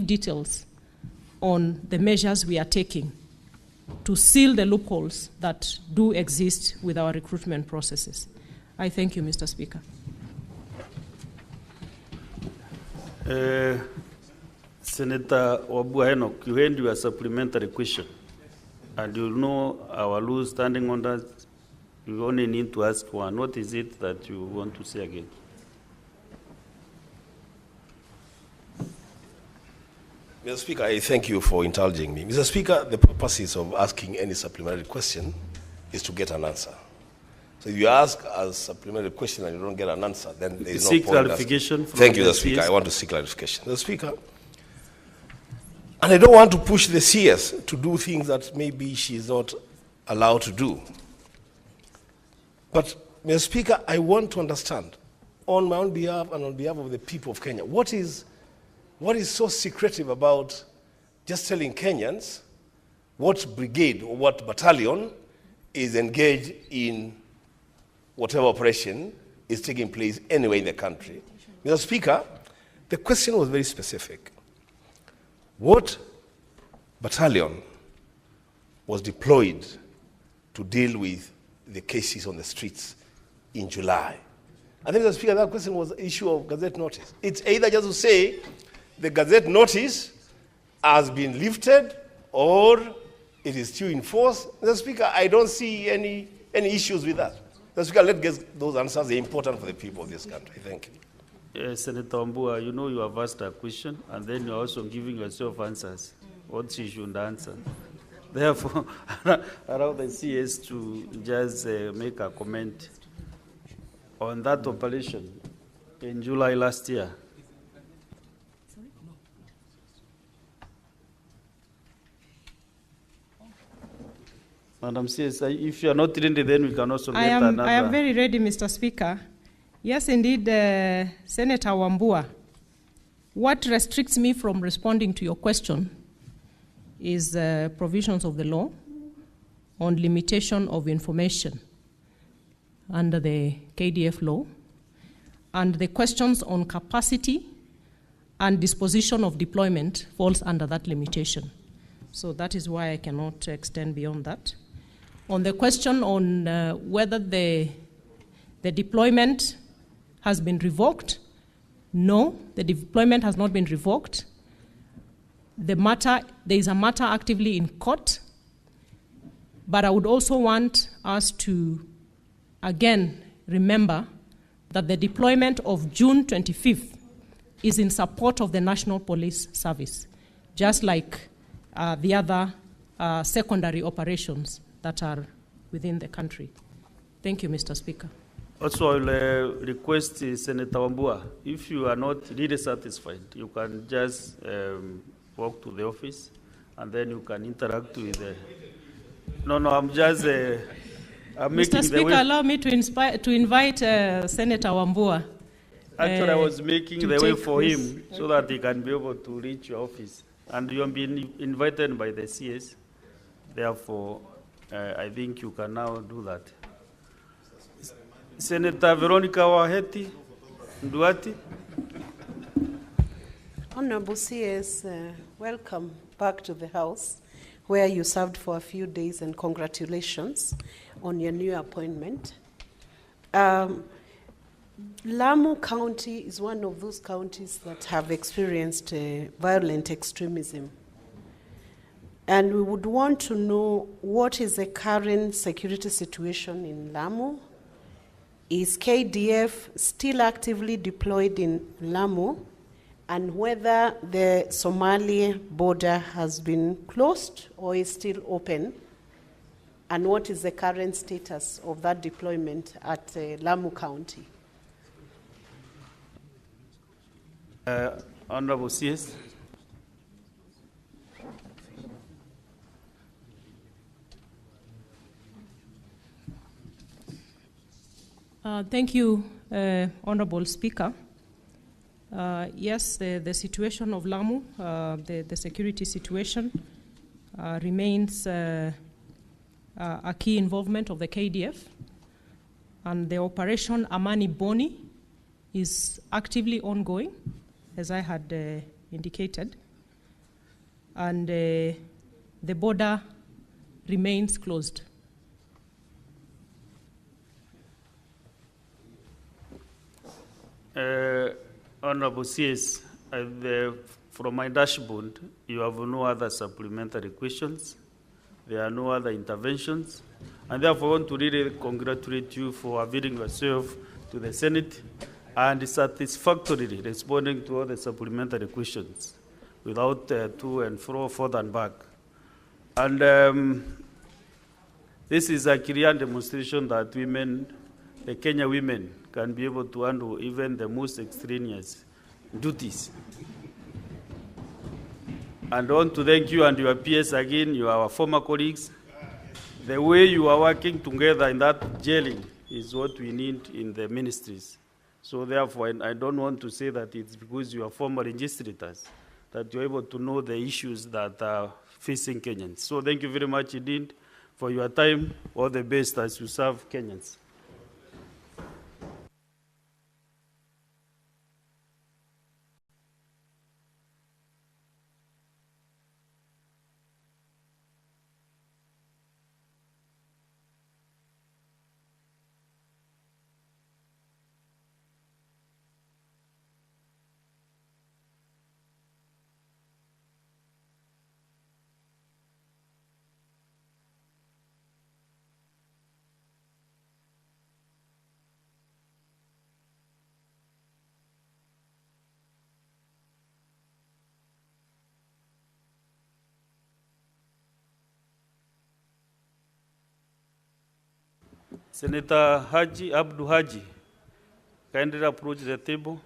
details on the measures we are taking to seal the loopholes that do exist with our recruitment processes. I thank you, Mr. Speaker. Senator Wambua Enock, you had your supplementary question. And you know our rules standing on that. You only need to ask one. What is it that you want to say again? Mr. Speaker, I thank you for indulging me. Mr. Speaker, the purpose of asking any supplementary question is to get an answer. So if you ask a supplementary question and you don't get an answer, then there is no point. Seek clarification. Thank you, Mr. Speaker. I want to seek clarification. Mr. Speaker, and I don't want to push the CS to do things that maybe she is not allowed to do. But, Mr. Speaker, I want to understand, on my own behalf and on behalf of the people of Kenya, what is so secretive about just telling Kenyans what brigade or what battalion is engaged in whatever operation is taking place anywhere in the country? Mr. Speaker, the question was very specific. What battalion was deployed to deal with the cases on the streets in July? I think, Mr. Speaker, that question was the issue of Gazette notice. It's either just to say the Gazette notice has been lifted or it is still in force. Mr. Speaker, I don't see any issues with that. Mr. Speaker, let's get those answers. They're important for the people of this country. Thank you. Senator Wambua, you know you have asked a question and then you're also giving yourself answers. What she should answer. Therefore, allow the CS to just make a comment on that operation in July last year. Madam CS, if you are not ready, then we can also get another. I am very ready, Mr. Speaker. Yes, indeed, Senator Wambua. What restricts me from responding to your question is provisions of the law on limitation of information under the KDF law, and the questions on capacity and disposition of deployment falls under that limitation. So that is why I cannot extend beyond that. On the question on whether the deployment has been revoked, no, the deployment has not been revoked. There is a matter actively in court, but I would also want us to, again, remember that the deployment of June 25th is in support of the National Police Service, just like the other secondary operations that are within the country. Thank you, Mr. Speaker. Also, I will request Senator Wambua, if you are not really satisfied, you can just walk to the office and then you can interact with the... No, I'm just... I'm Mr. Speaker, allow me to invite Senator Wambua. Actually, I was making the way for him so that he can be able to reach your office. And you have been invited by the CS. Therefore, I think you can now do that. Senator Veronica Waheti Nduati. Honorable CS, welcome back to the House, where you served for a few days, and congratulations on your new appointment. Lamu County is one of those counties that have experienced violent extremism. And we would want to know what is the current security situation in Lamu. Is KDF still actively deployed in Lamu? And whether the Somali border has been closed or is still open? And what is the current status of that deployment at Lamu County? Honorable CS. Thank you, Honorable Speaker. Yes, the situation of Lamu, the security situation remains a key involvement of the KDF, and the Operation Amani Boni is actively ongoing, as I had indicated. and the border remains closed. Honorable CS, from my dashboard, you have no other supplementary questions. There are no other interventions. And therefore, I want to really congratulate you for availing yourself to the Senate and satisfactorily responding to all the supplementary questions without to and fro, forth and back. And this is a clear demonstration that women, the Kenya women, can be able to handle even the most extraneous duties. And I want to thank you and your peers again, you are our former colleagues. The way you are working together in that gelling is what we need in the ministries. So therefore, I don't want to say that it's because you are former registrators that you're able to know the issues that are facing Kenyans. So thank you very much indeed for your time. All the best as you serve Kenyans. Senator Haji Abdu Haji, kindly approach the table.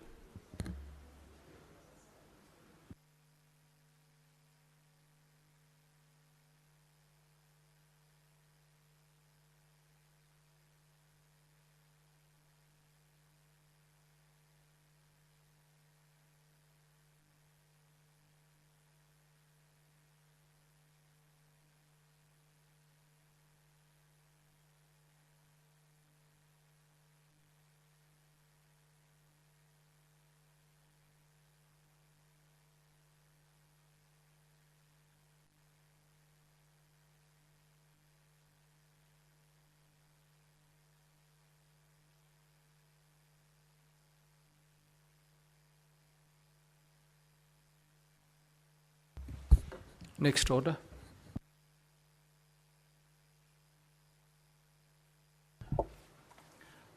Next order.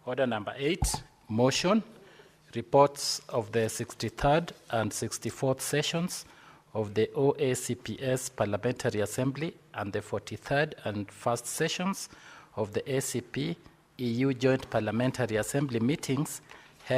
Order number 8, motion, reports of the 63rd and 64th sessions of the OACPS Parliamentary Assembly and the 43rd and 1st sessions of the ACP EU Joint Parliamentary Assembly meetings